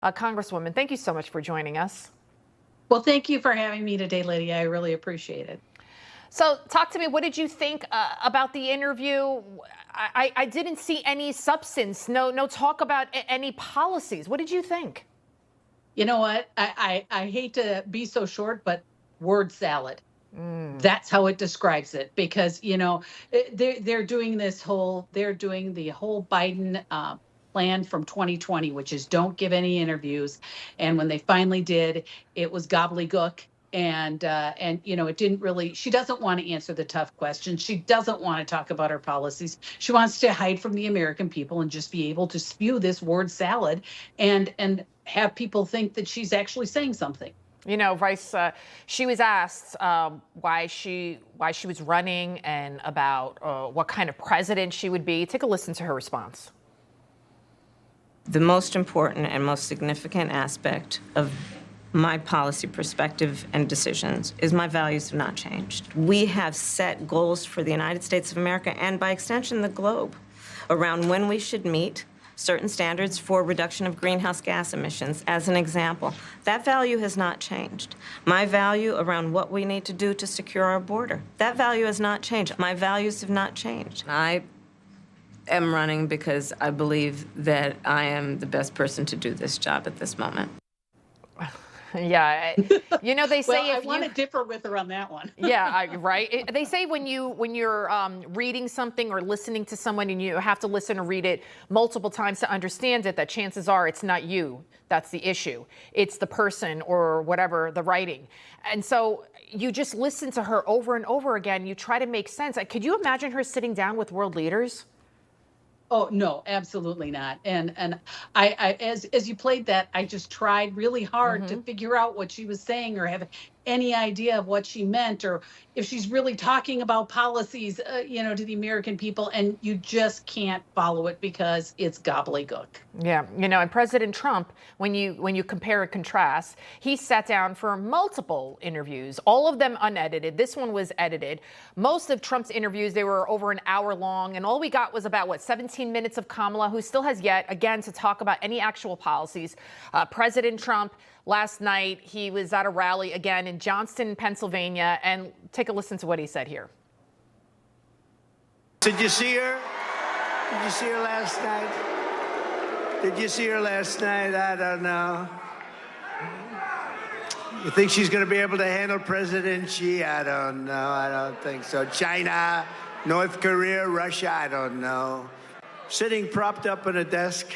Congresswoman, thank you so much for joining us. Well, thank you for having me today, Lydia. I really appreciate it. So talk to me. What did you think about the interview? I didn't see any substance, no talk about any policies. What did you think? You know what? I hate to be so short, but word salad. That's how it describes it, because, they're doing the whole Biden plan from 2020, which is don't give any interviews. And when they finally did, it was gobbledygook. And it didn't really, she doesn't want to answer the tough questions. She doesn't want to talk about her policies. She wants to hide from the American people and just be able to spew this word salad and have people think that she's actually saying something. Vice, she was asked why she was running and about what kind of president she would be. Take a listen to her response. The most important and most significant aspect of my policy perspective and decisions is my values have not changed. We have set goals for the United States of America and by extension the globe around when we should meet certain standards for reduction of greenhouse gas emissions, as an example. That value has not changed. My value around what we need to do to secure our border, that value has not changed. My values have not changed. I am running because I believe that I am the best person to do this job at this moment. Yeah, they say well, I want to differ with her on that one. Yeah, right. They say when you're reading something or listening to someone and you have to listen or read it multiple times to understand it, that chances are it's not you that's the issue. It's the person or whatever, the writing. And so you just listen to her over and over again. You try to make sense. Could you imagine her sitting down with world leaders? Oh, no, absolutely not. And I as you played that, I just tried really hard to figure out what she was saying or have any idea of what she meant, or if she's really talking about policies, to the American people, and you just can't follow it because it's gobbledygook. Yeah, and President Trump, when you compare and contrast, he sat down for multiple interviews, all of them unedited. This one was edited. Most of Trump's interviews, they were over an hour long, and all we got was about 17 minutes of Kamala, who still has yet again to talk about any actual policies. President Trump, last night, he was at a rally again in Johnston, Pennsylvania, and take a listen to what he said here. Did you see her? Did you see her last night? Did you see her last night? I don't know. You think she's going to be able to handle President Xi? I don't know. I don't think so. China, North Korea, Russia, I don't know. Sitting propped up on a desk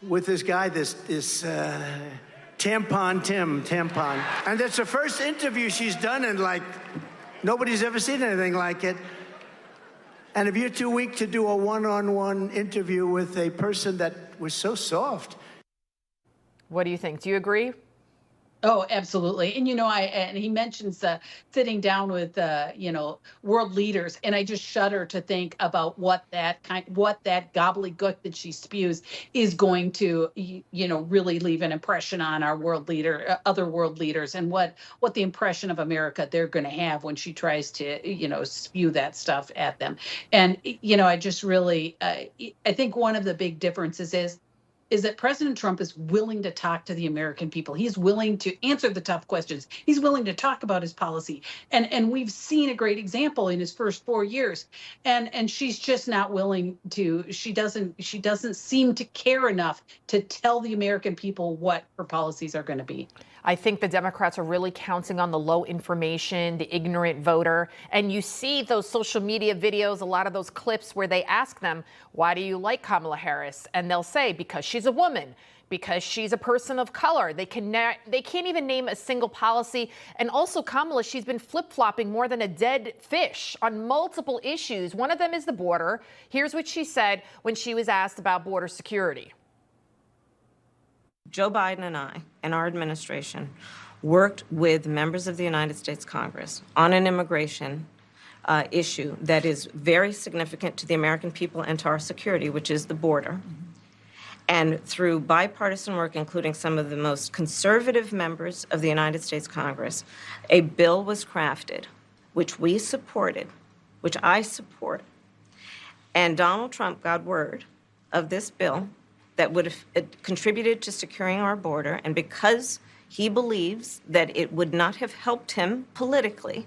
with this guy, this Tampon. And that's the first interview she's done, and nobody's ever seen anything like it. And if you're too weak to do a one-on-one interview with a person that was so soft. What do you think? Do you agree? Oh, absolutely. And, and he mentions sitting down with, world leaders. And I just shudder to think about what that gobbledygook that she spews is going to, really leave an impression on our other world leaders, and what the impression of America they're going to have when she tries to, spew that stuff at them. And, I just really, I think one of the big differences is that President Trump is willing to talk to the American people. He's willing to answer the tough questions. He's willing to talk about his policy. And we've seen a great example in his first 4 years. And she's just not willing to, she doesn't seem to care enough to tell the American people what her policies are going to be. I think the Democrats are really counting on the low information, the ignorant voter. And you see those social media videos, a lot of those clips where they ask them, why do you like Kamala Harris? And they'll say, because she's a woman, because she's a person of color. They can't even name a single policy. And also Kamala, she's been flip-flopping more than a dead fish on multiple issues. One of them is the border. Here's what she said when she was asked about border security. Joe Biden and I and our administration worked with members of the United States Congress on an immigration issue that is very significant to the American people and to our security, which is the border. And through bipartisan work, including some of the most conservative members of the United States Congress, a bill was crafted, which we supported, which I support. And Donald Trump got word of this bill that would have contributed to securing our border, and because he believes that it would not have helped him politically,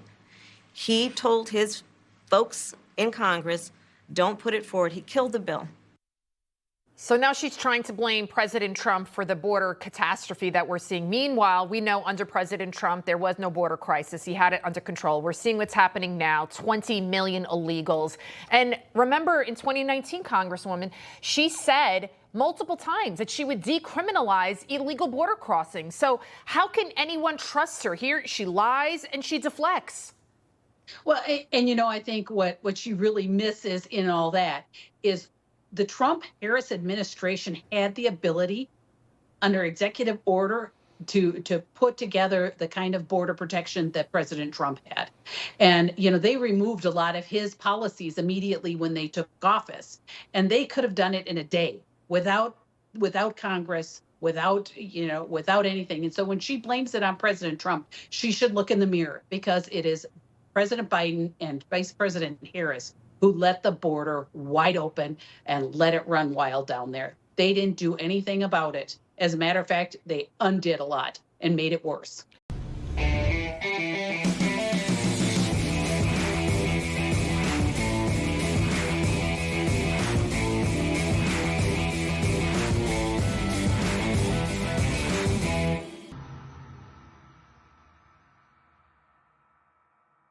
he told his folks in Congress, don't put it forward. He killed the bill. So now she's trying to blame President Trump for the border catastrophe that we're seeing. Meanwhile, we know under President Trump, there was no border crisis. He had it under control. We're seeing what's happening now, 20 million illegals. And remember in 2019, Congresswoman, she said multiple times that she would decriminalize illegal border crossings. So how can anyone trust her? Here she lies and she deflects. Well, and I think what she really misses in all that is the Trump-Harris administration had the ability under executive order to put together the kind of border protection that President Trump had. And, they removed a lot of his policies immediately when they took office. And they could have done it in a day without Congress, without anything. And so when she blames it on President Trump, she should look in the mirror, because it is President Biden and Vice President Harris who let the border wide open and let it run wild down there. They didn't do anything about it. As a matter of fact, they undid a lot and made it worse.